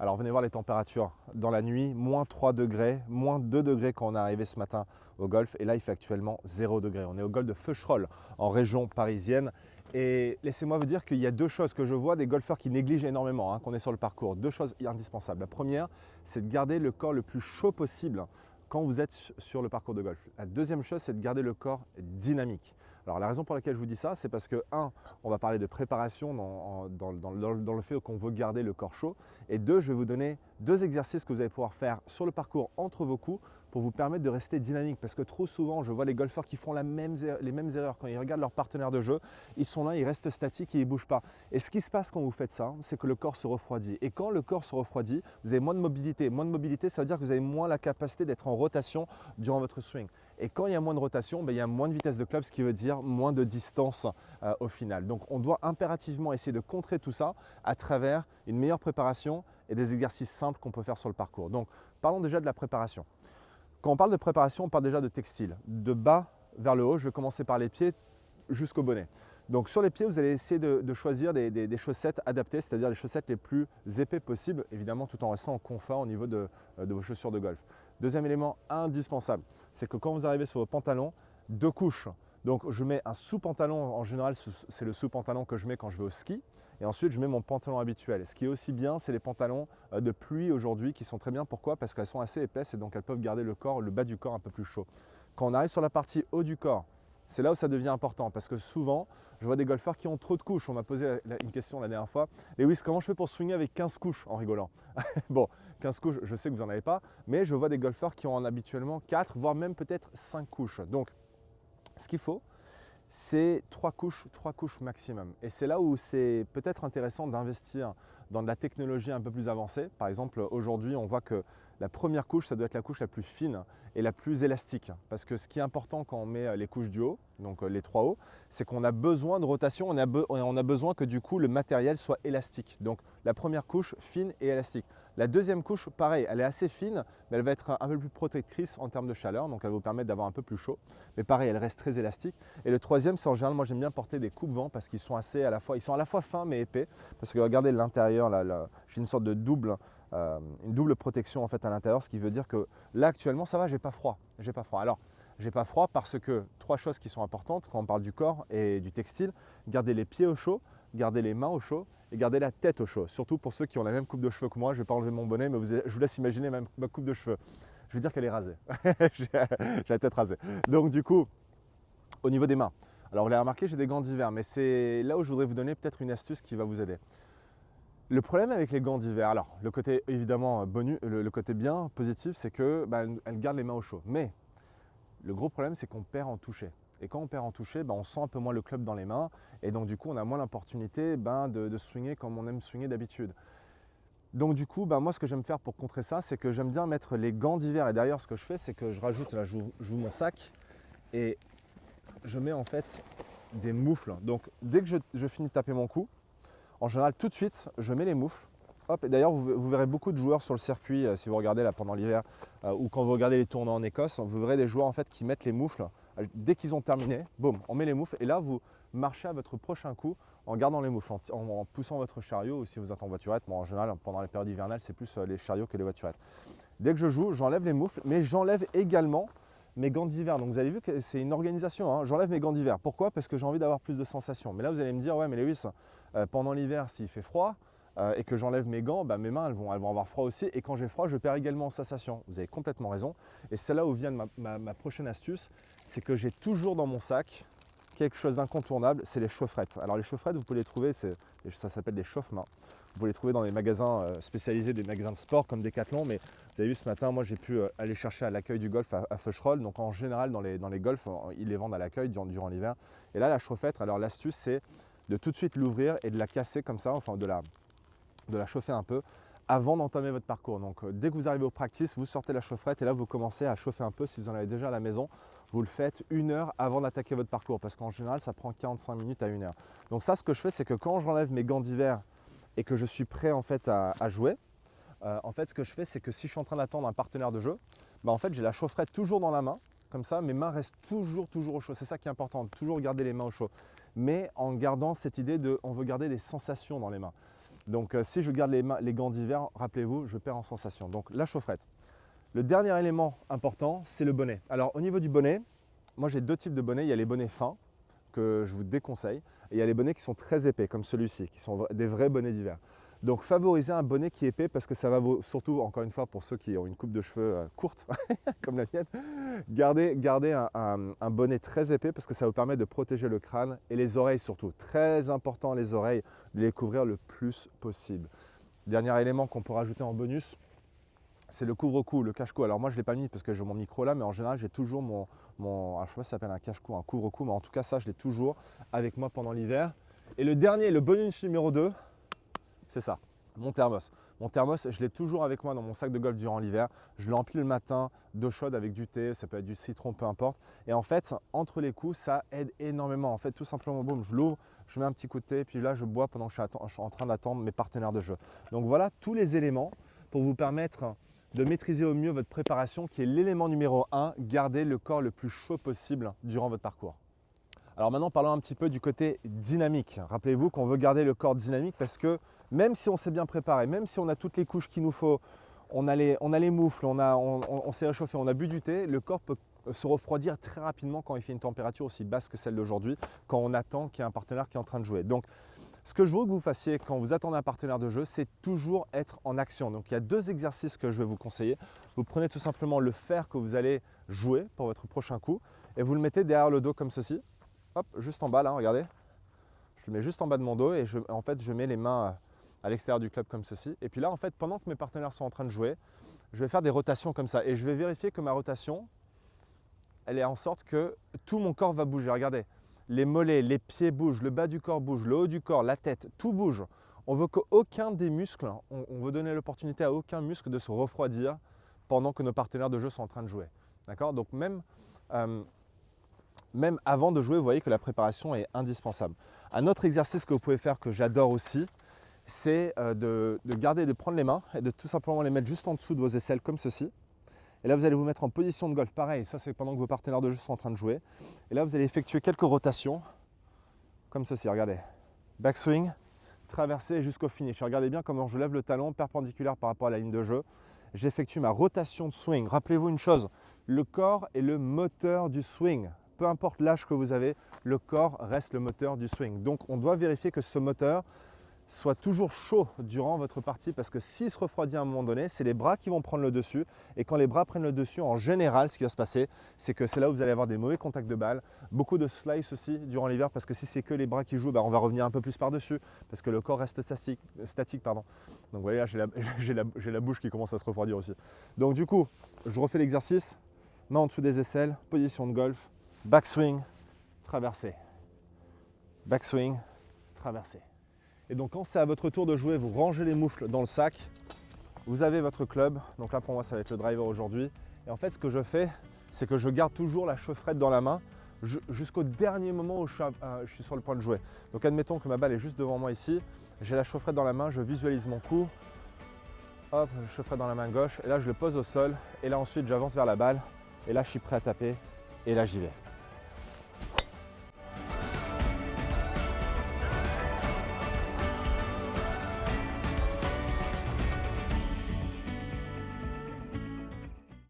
Alors venez voir les températures dans la nuit, moins 3 degrés, moins 2 degrés quand on est arrivé ce matin au golf. Et là, il fait actuellement 0 degré. On est au golf de Feucherolles, en région parisienne. Et laissez-moi vous dire qu'il y a deux choses que je vois des golfeurs qui négligent énormément, qu'on est sur le parcours. Deux choses indispensables. La première, c'est de garder le corps le plus chaud possible quand vous êtes sur le parcours de golf. La deuxième chose, c'est de garder le corps dynamique. Alors la raison pour laquelle je vous dis ça, c'est parce que, un, on va parler de préparation dans le fait qu'on veut garder le corps chaud. Et deux, je vais vous donner deux exercices que vous allez pouvoir faire sur le parcours entre vos coups pour vous permettre de rester dynamique. Parce que trop souvent, je vois les golfeurs qui font les mêmes erreurs. Quand ils regardent leur partenaire de jeu, ils sont là, ils restent statiques et ils ne bougent pas. Et ce qui se passe quand vous faites ça, c'est que le corps se refroidit. Et quand le corps se refroidit, vous avez moins de mobilité. Moins de mobilité, ça veut dire que vous avez moins la capacité d'être en rotation durant votre swing. Et quand il y a moins de rotation, il y a moins de vitesse de club, ce qui veut dire moins de distance au final. Donc on doit impérativement essayer de contrer tout ça à travers une meilleure préparation et des exercices simples qu'on peut faire sur le parcours. Donc parlons déjà de la préparation. Quand on parle de préparation, on parle déjà de textile. De bas vers le haut, je vais commencer par les pieds jusqu'au bonnet. Donc sur les pieds, vous allez essayer de choisir des chaussettes adaptées, c'est-à-dire les chaussettes les plus épais possibles, évidemment tout en restant en confort au niveau de vos chaussures de golf. Deuxième élément indispensable, c'est que quand vous arrivez sur vos pantalons, deux couches. Donc je mets un sous-pantalon, en général c'est le sous-pantalon que je mets quand je vais au ski. Et ensuite je mets mon pantalon habituel. Et ce qui est aussi bien, c'est les pantalons de pluie aujourd'hui qui sont très bien. Pourquoi? Parce qu'elles sont assez épaisses et donc elles peuvent garder le corps, le bas du corps un peu plus chaud. Quand on arrive sur la partie haut du corps, c'est là où ça devient important parce que souvent, je vois des golfeurs qui ont trop de couches. On m'a posé une question la dernière fois. Lewis, comment je fais pour swinger avec 15 couches en rigolant? Bon, 15 couches, je sais que vous n'en avez pas, mais je vois des golfeurs qui ont habituellement 4, voire même peut-être 5 couches. Donc, ce qu'il faut, c'est 3 couches maximum. Et c'est là où c'est peut-être intéressant d'investir dans de la technologie un peu plus avancée. Par exemple, aujourd'hui, on voit que la première couche, ça doit être la couche la plus fine et la plus élastique. Parce que ce qui est important quand on met les couches du haut, donc les 3 hauts, c'est qu'on a besoin de rotation, on a besoin que du coup le matériel soit élastique. Donc la première couche, fine et élastique. La deuxième couche, pareil, elle est assez fine, mais elle va être un peu plus protectrice en termes de chaleur, donc elle va vous permettre d'avoir un peu plus chaud. Mais pareil, elle reste très élastique. Et le troisième, c'est en général, moi j'aime bien porter des coupe-vents parce qu'ils sont à la fois fins mais épais. Parce que regardez l'intérieur, là, j'ai une sorte de une double protection en fait à l'intérieur, ce qui veut dire que là actuellement ça va, j'ai pas froid. Alors, j'ai pas froid parce que trois choses qui sont importantes quand on parle du corps et du textile: garder les pieds au chaud, garder les mains au chaud et garder la tête au chaud. Surtout pour ceux qui ont la même coupe de cheveux que moi. Je vais pas enlever mon bonnet, mais je vous laisse imaginer ma coupe de cheveux. Je veux dire qu'elle est rasée. J'ai la tête rasée. Donc du coup, au niveau des mains, alors vous l'avez remarqué, j'ai des gants d'hiver, mais c'est là où je voudrais vous donner peut-être une astuce qui va vous aider. Le problème avec les gants d'hiver, alors le côté évidemment le côté bien positif, c'est que elles gardent les mains au chaud. Mais le gros problème, c'est qu'on perd en toucher. Et quand on perd en toucher, on sent un peu moins le club dans les mains. Et donc du coup, on a moins l'opportunité de swinger comme on aime swinger d'habitude. Donc du coup, moi ce que j'aime faire pour contrer ça, c'est que j'aime bien mettre les gants d'hiver. Et d'ailleurs, ce que je fais, c'est que je rajoute, là je joue mon sac et je mets en fait des moufles. Donc dès que je finis de taper mon coup, en général tout de suite, je mets les moufles. Hop, et d'ailleurs, vous verrez beaucoup de joueurs sur le circuit, si vous regardez là pendant l'hiver, ou quand vous regardez les tournois en Écosse, vous verrez des joueurs en fait qui mettent les moufles. Dès qu'ils ont terminé, boum, on met les moufles. Et là, vous marchez à votre prochain coup en gardant les moufles, en poussant votre chariot, ou si vous êtes en voiturette. En général, pendant les périodes hivernales, c'est plus les chariots que les voiturettes. Dès que je joue, j'enlève les moufles, mais j'enlève également mes gants d'hiver. Donc vous avez vu que c'est une organisation, J'enlève mes gants d'hiver. Pourquoi? Parce que j'ai envie d'avoir plus de sensations. Mais là, vous allez me dire, ouais, mais Lewis, pendant l'hiver, s'il fait froid, et que j'enlève mes gants, mes mains elles vont avoir froid aussi. Et quand j'ai froid, je perds également en sensation. Vous avez complètement raison. Et c'est là où vient ma prochaine astuce, c'est que j'ai toujours dans mon sac quelque chose d'incontournable, c'est les chaufferettes. Alors les chaufferettes, vous pouvez les trouver, ça s'appelle des chauffe-mains. Vous pouvez les trouver dans des magasins spécialisés, des magasins de sport comme Decathlon. Mais vous avez vu ce matin, moi j'ai pu aller chercher à l'accueil du golf à Feucherolles. Donc en général, dans les golfs, ils les vendent à l'accueil durant l'hiver. Et là, la chauffette, alors l'astuce, c'est de tout de suite l'ouvrir et de la casser comme ça, enfin de la chauffer un peu avant d'entamer votre parcours. Donc dès que vous arrivez au practice, vous sortez la chaufferette et là vous commencez à chauffer un peu. Si vous en avez déjà à la maison, vous le faites 1 heure avant d'attaquer votre parcours parce qu'en général ça prend 45 minutes à 1 heure. Donc ça, ce que je fais, c'est que quand j'enlève mes gants d'hiver et que je suis prêt en fait à jouer, en fait ce que je fais, c'est que si je suis en train d'attendre un partenaire de jeu, en fait j'ai la chaufferette toujours dans la main. Comme ça, mes mains restent toujours au chaud. C'est ça qui est important, toujours garder les mains au chaud. Mais en gardant cette idée on veut garder des sensations dans les mains. Donc si je garde les gants d'hiver, rappelez-vous, je perds en sensation. Donc la chaufferette. Le dernier élément important, c'est le bonnet. Alors au niveau du bonnet, moi j'ai deux types de bonnets. Il y a les bonnets fins que je vous déconseille et il y a les bonnets qui sont très épais comme celui-ci, qui sont des vrais bonnets d'hiver. Donc favorisez un bonnet qui est épais parce que ça va vous, surtout encore une fois pour ceux qui ont une coupe de cheveux courte comme la mienne, gardez un bonnet très épais parce que ça vous permet de protéger le crâne et les oreilles surtout. Très important les oreilles, de les couvrir le plus possible. Dernier élément qu'on peut rajouter en bonus, c'est le couvre-cou, le cache-cou. Alors moi je ne l'ai pas mis parce que j'ai mon micro là, mais en général j'ai toujours alors je sais pas si ça s'appelle un cache-cou, un couvre-cou, mais en tout cas ça je l'ai toujours avec moi pendant l'hiver. Et le dernier, le bonus numéro 2, c'est ça, mon thermos. Mon thermos, je l'ai toujours avec moi dans mon sac de golf durant l'hiver. Je l'emplis le matin d'eau chaude avec du thé, ça peut être du citron, peu importe. Et en fait, entre les coups, ça aide énormément. En fait, tout simplement, boum, je l'ouvre, je mets un petit coup de thé, puis là, je bois pendant que je suis en train d'attendre mes partenaires de jeu. Donc voilà tous les éléments pour vous permettre de maîtriser au mieux votre préparation, qui est l'élément numéro 1, garder le corps le plus chaud possible durant votre parcours. Alors maintenant, parlons un petit peu du côté dynamique. Rappelez-vous qu'on veut garder le corps dynamique parce que même si on s'est bien préparé, même si on a toutes les couches qu'il nous faut, on a les moufles, on s'est réchauffé, on a bu du thé, le corps peut se refroidir très rapidement quand il fait une température aussi basse que celle d'aujourd'hui, quand on attend qu'il y ait un partenaire qui est en train de jouer. Donc, ce que je veux que vous fassiez quand vous attendez un partenaire de jeu, c'est toujours être en action. Donc, il y a 2 exercices que je vais vous conseiller. Vous prenez tout simplement le fer que vous allez jouer pour votre prochain coup et vous le mettez derrière le dos comme ceci. Hop, juste en bas là, regardez. Je le mets juste en bas de mon dos et en fait, je mets les mains à l'extérieur du club comme ceci. Et puis là, en fait, pendant que mes partenaires sont en train de jouer, je vais faire des rotations comme ça. Et je vais vérifier que ma rotation, elle est en sorte que tout mon corps va bouger. Regardez, les mollets, les pieds bougent, le bas du corps bouge, le haut du corps, la tête, tout bouge. On veut qu'aucun des muscles, on veut donner l'opportunité à aucun muscle de se refroidir pendant que nos partenaires de jeu sont en train de jouer. D'accord? Donc même avant de jouer, vous voyez que la préparation est indispensable. Un autre exercice que vous pouvez faire, que j'adore aussi, c'est de prendre les mains et de tout simplement les mettre juste en dessous de vos aisselles comme ceci. Et là, vous allez vous mettre en position de golf. Pareil, ça c'est pendant que vos partenaires de jeu sont en train de jouer. Et là, vous allez effectuer quelques rotations comme ceci, regardez. Backswing, traversée jusqu'au finish. Regardez bien comment je lève le talon perpendiculaire par rapport à la ligne de jeu. J'effectue ma rotation de swing. Rappelez-vous une chose, le corps est le moteur du swing. Peu importe l'âge que vous avez, le corps reste le moteur du swing. Donc on doit vérifier que ce moteur soit toujours chaud durant votre partie parce que s'il se refroidit à un moment donné, c'est les bras qui vont prendre le dessus. Et quand les bras prennent le dessus, en général, ce qui va se passer, c'est que c'est là où vous allez avoir des mauvais contacts de balle, beaucoup de slice aussi durant l'hiver parce que si c'est que les bras qui jouent, on va revenir un peu plus par-dessus parce que le corps reste statique. Donc vous voyez là, j'ai la bouche qui commence à se refroidir aussi. Donc du coup, je refais l'exercice, main en dessous des aisselles, position de golf, backswing, traversée. Backswing, traversée. Et donc quand c'est à votre tour de jouer, vous rangez les moufles dans le sac, vous avez votre club, donc là pour moi ça va être le driver aujourd'hui. Et en fait ce que je fais, c'est que je garde toujours la chaufferette dans la main jusqu'au dernier moment où je suis sur le point de jouer. Donc admettons que ma balle est juste devant moi ici, j'ai la chaufferette dans la main, je visualise mon coup, hop, chaufferette dans la main gauche, et là je le pose au sol, et là ensuite j'avance vers la balle, et là je suis prêt à taper, et là j'y vais.